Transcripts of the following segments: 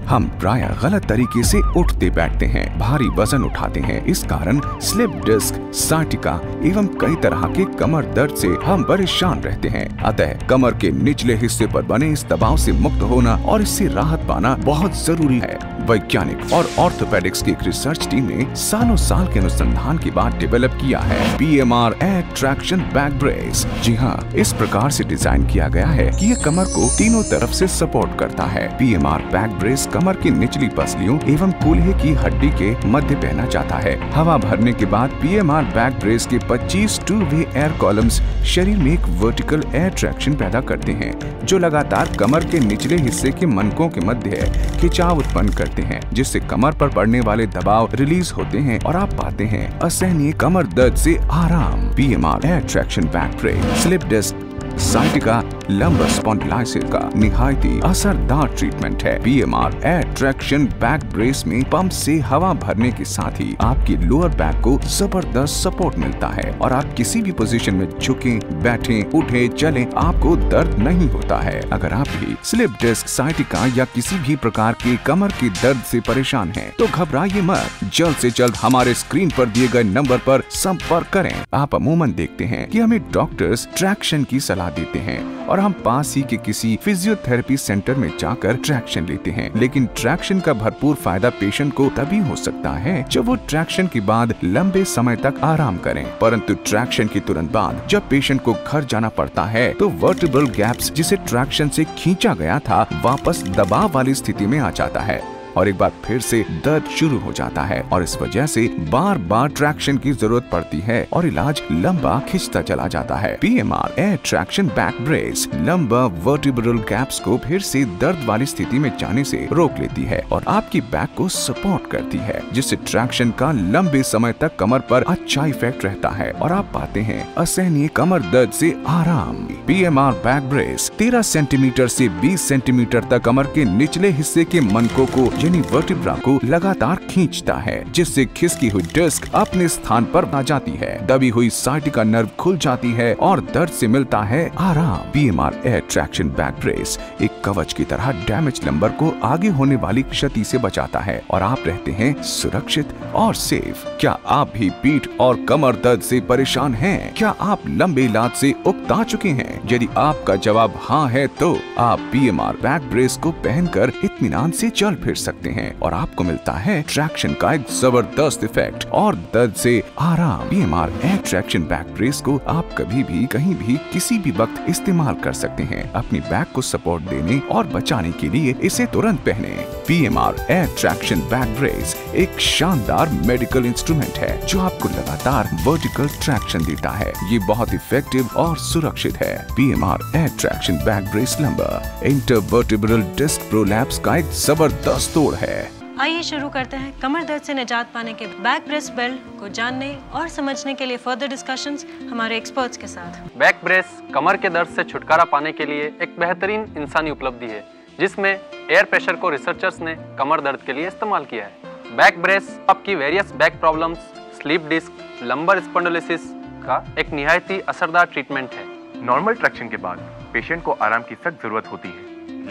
हम प्रायः गलत तरीके से उठते बैठते हैं, भारी वजन उठाते हैं। इस कारण स्लिप डिस्क, साइटिका एवं कई तरह के कमर दर्द से हम परेशान रहते हैं। अतः कमर के निचले हिस्से पर बने इस दबाव से मुक्त होना और इससे राहत पाना बहुत जरूरी है। वैज्ञानिक और ऑर्थोपेडिक्स की एक रिसर्च टीम ने सालों साल के अनुसंधान के बाद डेवलप किया है PMR air traction back brace. जी हाँ, इस प्रकार से डिजाइन किया गया है कि ये कमर को तीनों तरफ से सपोर्ट करता है। PMR बैक ब्रेस कमर की निचली पसलियों एवं कूल्हे की हड्डी के मध्य पहना जाता है। हवा भरने के बाद PMR बैक ब्रेस के 25 टू-वे एयर कॉलम्स शरीर में एक वर्टिकल एयर ट्रैक्शन पैदा करते हैं, जो लगातार कमर के निचले हिस्से के मनकों के मध्य खिंचाव उत्पन्न करते हैं, जिससे कमर पर पड़ने वाले दबाव रिलीज होते हैं और आप पाते हैं असहनीय कमर दर्द से आराम। PMR air traction back brace slip disc, sciatica, lumbar spondylosis का निहायती असरदार ट्रीटमेंट है। PMR air traction back brace में पंप से हवा भरने के साथ ही आपकी लोअर बैक को जबरदस्त सपोर्ट मिलता है और आप किसी भी पोजीशन में झुके, बैठे, उठे, चले, आपको दर्द नहीं होता है। अगर आप भी स्लिप डिस्क, साइटिका या किसी भी प्रकार के कमर के दर्द से परेशान हैं, तो घबराइए मत। जल्द से जल्द हमारे स्क्रीन पर दिए गए नंबर पर संपर्क करें। आप अमूमन देखते हैं कि हमें डॉक्टर्स ट्रैक्शन की सलाह देते हैं और हम पास ही के किसी फिजियोथेरेपी सेंटर में जाकर ट्रैक्शन लेते हैं, लेकिन ट्रैक्शन का भरपूर फायदा पेशेंट को तभी हो सकता है जब वो ट्रैक्शन के बाद लंबे समय तक आराम करें। परंतु ट्रैक्शन के तुरंत बाद जब पेशेंट को घर जाना पड़ता है, तो वर्टिब्रल गैप्स जिसे ट्रैक्शन से खींचा गया था, वापस दबाव वाली स्थिति में आ जाता है और एक बार फिर से दर्द शुरू हो जाता है और इस वजह से बार बार ट्रैक्शन की जरूरत पड़ती है और इलाज लंबा खिंचता चला जाता है। PMR air traction back brace लंबा वर्टिब्रल गैप्स को फिर से दर्द वाली स्थिति में जाने से रोक लेती है और आपकी बैक को सपोर्ट करती है, जिससे ट्रैक्शन का लंबे समय तक कमर पर अच्छा इफेक्ट रहता है और आप पाते हैं असहनीय कमर दर्द से आराम। PMR बैक ब्रेस 13 सेंटीमीटर से 20 सेंटीमीटर तक कमर के निचले हिस्से के मनकों को यानी वर्टिब्रा को लगातार खींचता है, जिससे खिसकी हुई डिस्क अपने स्थान पर आ जाती है, दबी हुई साइटिका नर्व खुल जाती है और दर्द से मिलता है आराम। PMR air traction back brace एक कवच की तरह डैमेज लंबर को आगे होने वाली क्षति से बचाता है और आप रहते हैं सुरक्षित और सेफ। क्या आप भी पीठ और कमर दर्द से परेशान हैं? क्या आप लंबे इलाज से उकता चुके हैं? यदि आपका जवाब हाँ है, तो आप PMR बैक ब्रेस को पहनकर इत्मीनान से चल फिर सकते हैं और आपको मिलता है ट्रैक्शन का एक जबरदस्त इफेक्ट और दर्द से आराम। PMR air traction back brace को आप कभी भी, कहीं भी, किसी भी वक्त इस्तेमाल कर सकते हैं। अपनी बैक को सपोर्ट देने और बचाने के लिए इसे तुरंत पहने। PMR air traction back brace एक शानदार मेडिकल इंस्ट्रूमेंट है जो आपको लगातार वर्टिकल ट्रैक्शन देता है। ये बहुत इफेक्टिव और सुरक्षित है। PMR air traction back brace lumbar intervertebral disc prolapse का एक जबरदस्त तोड़ है। आइए शुरू करते हैं कमर दर्द से निजात पाने के बैक ब्रेस बेल्ट को जानने और समझने के लिए फर्दर डिस्कशंस हमारे एक्सपर्ट्स के साथ। बैक ब्रेस कमर के दर्द से छुटकारा पाने के लिए एक बेहतरीन इंसानी उपलब्धि है, जिसमें एयर प्रेशर को रिसर्चर्स ने कमर दर्द के लिए इस्तेमाल किया है। बैक ब्रेस आपकी various back problems, slip disc, lumbar spondylosis का एक निहायती असरदार ट्रीटमेंट है। नॉर्मल ट्रैक्शन के बाद पेशेंट को आराम की सख्त जरूरत होती है,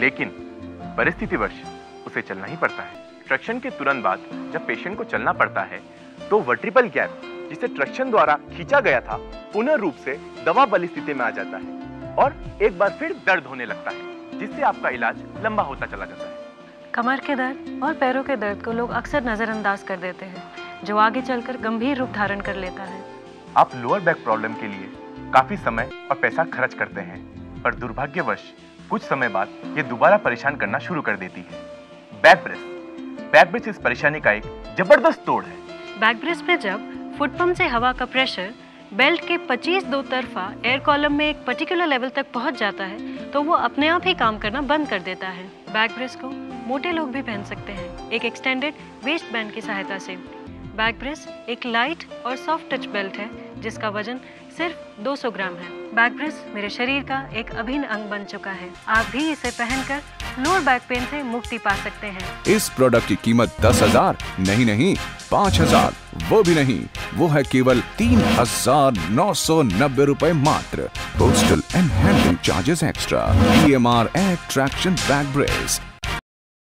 लेकिन परिस्थितिवश उसे चलना ही पड़ता है। ट्रैक्शन के तुरंत बाद जब पेशेंट को चलना पड़ता है, तो वर्टिब्रल गैप जिसे ट्रैक्शन द्वारा खींचा गया था, पुनः रूप से दबाव वाली स्थिति में आ जाता है और एक बार फिर दर्द होने लगता है, जिससे आपका इलाज लंबा होता चला जाता है। कमर के दर्द और पैरों के दर्द को लोग अक्सर नजरअंदाज कर देते हैं, जो आगे चलकर गंभीर रूप धारण कर लेता है। आप लोअर बैक प्रॉब्लम के लिए काफी समय और पैसा खर्च करते हैं, पर दुर्भाग्यवश कुछ समय बाद ये दोबारा परेशान करना शुरू कर देती है। बैक ब्रेस इस परेशानी का एक जबरदस्त तोड़ है। बैक ब्रेस में जब फुट पंप से हवा का प्रेशर बेल्ट के 25 दो तरफा एयर कॉलम में एक पर्टिकुलर लेवल तक पहुंच जाता है, तो वो अपने आप ही काम करना बंद कर देता है। बैक ब्रेस को मोटे लोग भी पहन सकते हैं एक एक्सटेंडेड वेस्ट बैंड की सहायता से। बैक ब्रेस एक लाइट और सॉफ्ट टच बेल्ट है जिसका वजन सिर्फ 200 ग्राम है। बैक ब्रेस मेरे शरीर का एक अभिन्न अंग बन चुका है। आप भी इसे पहनकर लोअर बैक पेन से मुक्ति पा सकते हैं। इस प्रोडक्ट की कीमत 10,000 नहीं 5,000, वो भी नहीं, वो है केवल 3,990 रुपए मात्र। Postal and handling charges extra. PMR air traction back brace